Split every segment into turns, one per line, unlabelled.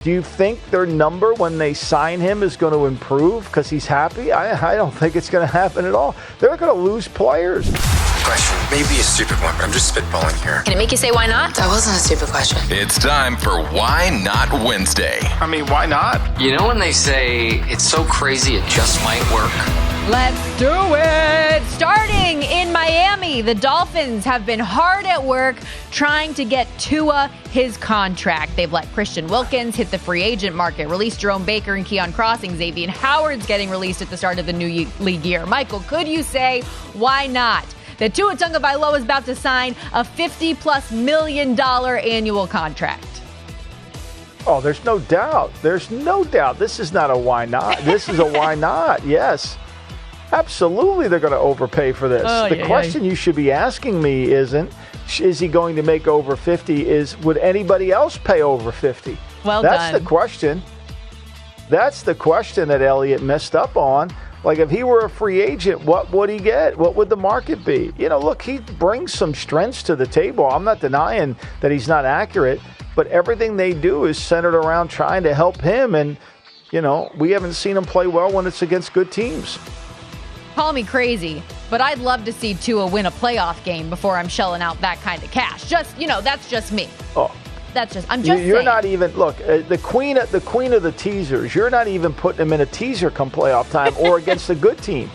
Do you think their number when they sign him is going to improve because he's happy? I don't think it's going to happen at all. They're going to lose players.
Question, maybe a stupid one, but I'm just spitballing here.
Can it make you say why not?
That wasn't a stupid question.
It's time for Why Not Wednesday.
I mean, why not?
You know when they say it's so crazy it just might work?
Let's do it! Starting in Miami, the Dolphins have been hard at work trying to get Tua his contract. They've let Christian Wilkins hit the free agent market, released Jerome Baker and Keon Crossing. Xavier Howard's getting released at the start of the new league year. Michael, could you say why not? That Tua Tagovailoa is about to sign a $50+ million annual contract.
Oh, there's no doubt. There's no doubt. This is not a why not. This is a why not. Yes. Absolutely, they're going to overpay for this. The question you should be asking me isn't, is he going to make over 50? Is, would anybody else pay over 50?
Well
That's
done.
the question. That's the question that Elliott messed up on. Like, if he were a free agent, what would he get? What would the market be? You know, look, he brings some strengths to the table. I'm not denying that he's not accurate, but everything they do is centered around trying to help him. And, you know, we haven't seen him play well when it's against good teams.
Call me crazy, but I'd love to see Tua win a playoff game before I'm shelling out that kind of cash. Just, you know, that's just me.
Oh.
I'm just
You're
saying.
not even, look, the queen of the teasers, you're not even putting him in a teaser come playoff time or against a good team.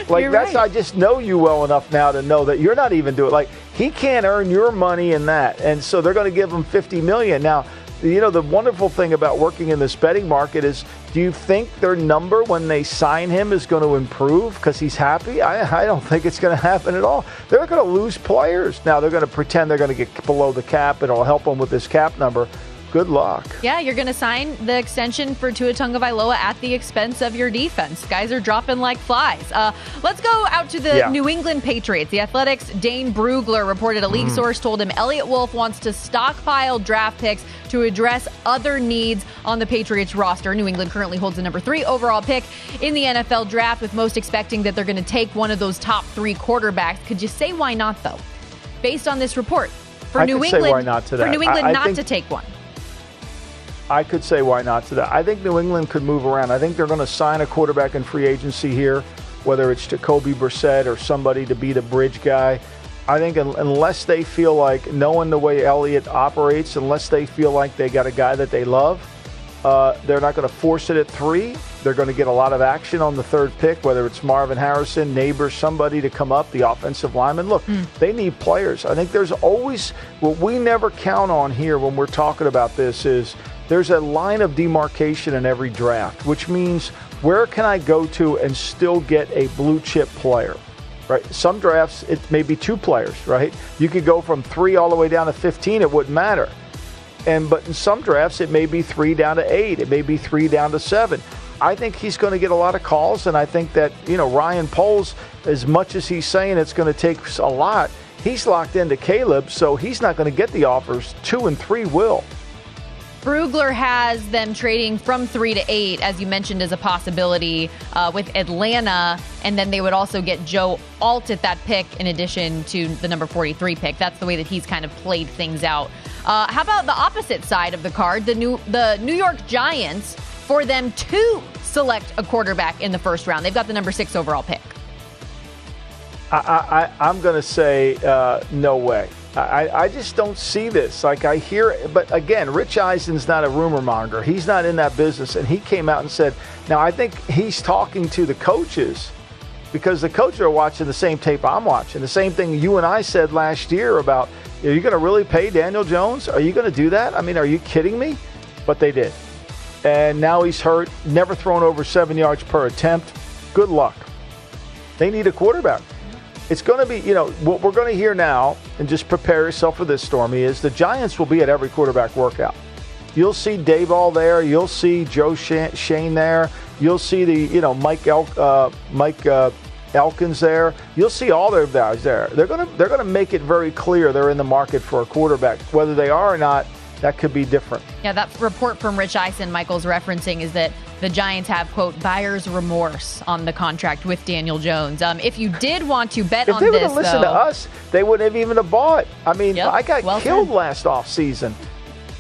Like,
You're
that's,
right.
I just know you well enough now to know that you're not even doing it. Like, he can't earn your money in that. And so they're going to give him $50 million. Now, you know, the wonderful thing about working in this betting market is, do you think their number when they sign him is going to improve because he's happy? I don't think it's going to happen at all. They're going to lose players. Now, they're going to pretend they're going to get below the cap and it'll help them with this cap number. Good luck.
Yeah, you're going to sign the extension for Tua Tagovailoa at the expense of your defense. Guys are dropping like flies. Let's go out to the New England Patriots. The Athletic's Dane Brugler reported a league source told him Elliott Wolf wants to stockpile draft picks to address other needs on the Patriots roster. New England currently holds the number 3 overall pick in the NFL draft, with most expecting that they're going to take one of those top 3 quarterbacks. Could you say why not, though? Based on this report, for New England not to take one.
I could say why not to that. I think New England could move around. I think they're going to sign a quarterback in free agency here, whether it's Jacoby Brissett or somebody to be the bridge guy. I think unless they feel like, knowing the way Elliott operates, unless they feel like they got a guy that they love, they're not going to force it at 3. They're going to get a lot of action on the 3rd pick, whether it's Marvin Harrison, Neighbors, somebody to come up, the offensive lineman. Look, they need players. I think there's always, what we never count on here when we're talking about this is, there's a line of demarcation in every draft, which means where can I go to and still get a blue chip player, right? Some drafts, it may be 2 players, right? You could go from 3 all the way down to 15. It wouldn't matter. But in some drafts, it may be 3 down to 8. It may be 3 down to 7. I think he's going to get a lot of calls. And I think that, you know, Ryan Poles, as much as he's saying it's going to take a lot, he's locked into Caleb. So he's not going to get the offers. 2 and 3 will.
Brugler has them trading from 3 to 8, as you mentioned, as a possibility with Atlanta. And then they would also get Joe Alt at that pick in addition to the number 43 pick. That's the way that he's kind of played things out. How about the opposite side of the card, the New York Giants, for them to select a quarterback in the first round? They've got the number 6 overall pick.
I'm going to say no way. I just don't see this. Like, I hear, but again, Rich Eisen's not a rumor monger. He's not in that business. And he came out and said, now I think he's talking to the coaches because the coaches are watching the same tape I'm watching. The same thing you and I said last year about, are you going to really pay Daniel Jones? Are you going to do that? I mean, are you kidding me? But they did. And now he's hurt, never thrown over 7 yards per attempt. Good luck. They need a quarterback. It's going to be, you know, what we're going to hear now, and just prepare yourself for this, Stormy, is the Giants will be at every quarterback workout. You'll see Dayball there. You'll see Joe Shane there. You'll see the, you know, Mike Elkins there. You'll see all their guys there. They're going to make it very clear they're in the market for a quarterback. Whether they are or not, that could be different.
Yeah, that report from Rich Eisen Michael's referencing is that the Giants have, quote, buyer's remorse on the contract with Daniel Jones. If you did want to bet on this,
if they would have listened to us, they wouldn't have even bought. I mean, I got killed last offseason.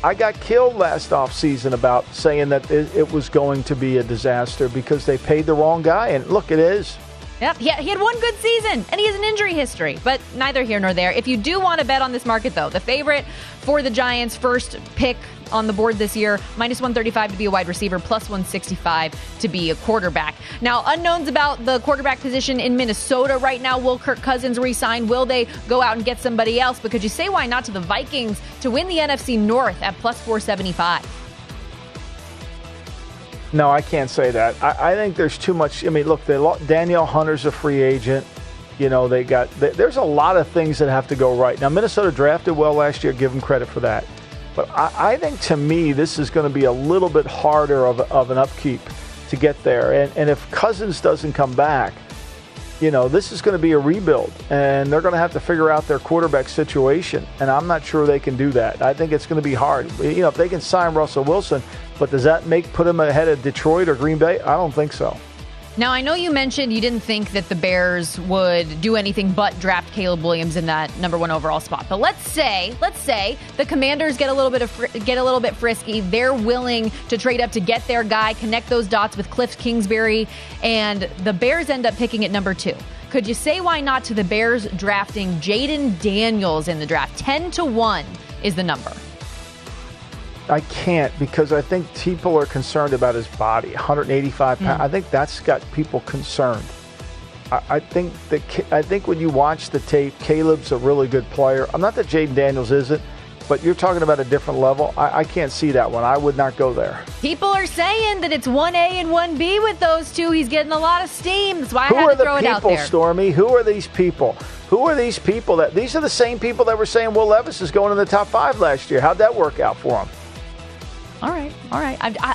I got killed last offseason about saying that it was going to be a disaster because they paid the wrong guy. And look, it is.
Yep, he had one good season, and he has an injury history, but neither here nor there. If you do want to bet on this market, though, the favorite for the Giants' first pick on the board this year, minus 135 to be a wide receiver, plus 165 to be a quarterback. Now, unknowns about the quarterback position in Minnesota right now. Will Kirk Cousins re-sign? Will they go out and get somebody else? But could you say why not to the Vikings to win the NFC North at plus 475?
No, I can't say that. I think there's too much. I mean, look, Danielle Hunter's a free agent. You know, there's a lot of things that have to go right. Now, Minnesota drafted well last year. Give them credit for that. But I think, to me, this is going to be a little bit harder of an upkeep to get there. And if Cousins doesn't come back, you know, this is going to be a rebuild. And they're going to have to figure out their quarterback situation. And I'm not sure they can do that. I think it's going to be hard. You know, if they can sign Russell Wilson, but does that put him ahead of Detroit or Green Bay? I don't think so.
Now, I know you mentioned you didn't think that the Bears would do anything but draft Caleb Williams in that number 1 overall spot. But let's say the Commanders get a little bit frisky. They're willing to trade up to get their guy, connect those dots with Cliff Kingsbury, and the Bears end up picking at number 2. Could you say why not to the Bears drafting Jayden Daniels in the draft? 10-1 is the number.
I can't, because I think people are concerned about his body, 185 pounds. I think that's got people concerned. I think when you watch the tape, Caleb's a really good player. I'm not that Jayden Daniels isn't, but you're talking about a different level. I can't see that one. I would not go there.
People are saying that it's 1A and 1B with those two. He's getting a lot of steam. That's why I had to throw it out there.
Who are the people, Stormy? Who are these people? Who are these people? These are the same people that were saying Will Levis is going in the top 5 last year. How'd that work out for him?
All right.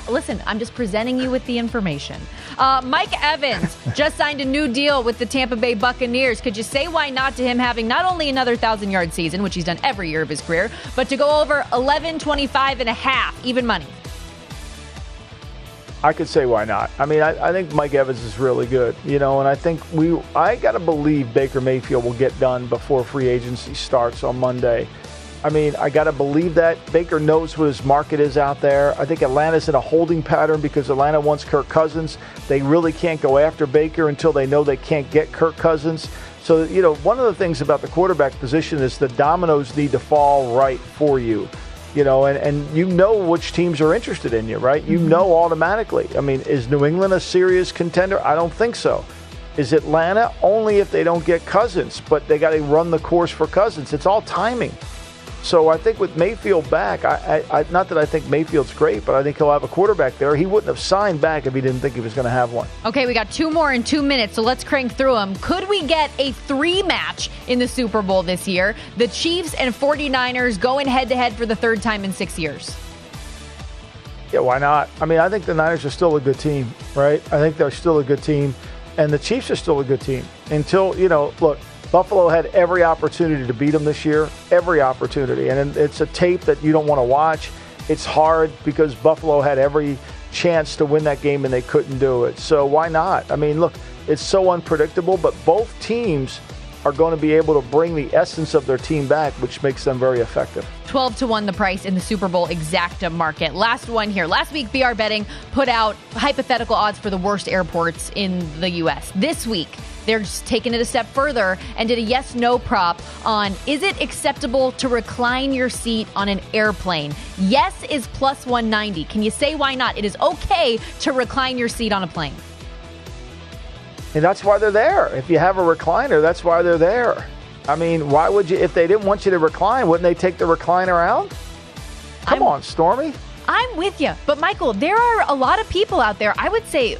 Listen, I'm just presenting you with the information. Mike Evans just signed a new deal with the Tampa Bay Buccaneers. Could you say why not to him having not only another 1,000-yard season, which he's done every year of his career, but to go over 11.25.5, even money?
I could say why not. I mean, I think Mike Evans is really good, you know, and I think I got to believe Baker Mayfield will get done before free agency starts on Monday. I mean, I got to believe that. Baker knows what his market is out there. I think Atlanta's in a holding pattern because Atlanta wants Kirk Cousins. They really can't go after Baker until they know they can't get Kirk Cousins. So, you know, one of the things about the quarterback position is the dominoes need to fall right for you. You know, and you know which teams are interested in you, right? You know automatically. I mean, is New England a serious contender? I don't think so. Is Atlanta? Only if they don't get Cousins, but they got to run the course for Cousins. It's all timing. So I think with Mayfield back, I not that I think Mayfield's great, but I think he'll have a quarterback there. He wouldn't have signed back if he didn't think he was going to have one.
Okay, we got 2 more in 2 minutes, so let's crank through them. Could we get a 3-match in the Super Bowl this year? The Chiefs and 49ers going head-to-head for the 3rd time in 6 years.
Yeah, why not? I mean, I think the Niners are still a good team, right? I think they're still a good team, and the Chiefs are still a good team. Until, you know, look, Buffalo had every opportunity to beat them this year, every opportunity. And it's a tape that you don't want to watch. It's hard because Buffalo had every chance to win that game and they couldn't do it. So why not? I mean, look, it's so unpredictable, but both teams are going to be able to bring the essence of their team back, which makes them very effective.
12-1 the price in the Super Bowl exacta market. Last one here. Last week, BR Betting put out hypothetical odds for the worst airports in the U.S. This week, they're just taking it a step further and did a yes-no prop on, is it acceptable to recline your seat on an airplane? Yes is plus 190. Can you say why not? It is okay to recline your seat on a plane.
And that's why they're there. If you have a recliner, that's why they're there. I mean, why would you, if they didn't want you to recline, wouldn't they take the recliner out? Come on, Stormy.
I'm with you. But, Michael, there are a lot of people out there, I would say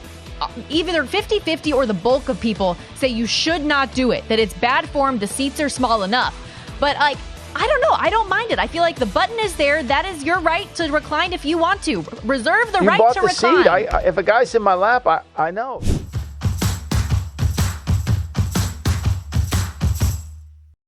either 50-50 or the bulk of people say you should not do it, that it's bad form, the seats are small enough. But, like, I don't know. I don't mind it. I feel like the button is there. That is your right to recline if you want to. Reserve the right to recline.
You bought the seat. If a guy's in my lap, I know.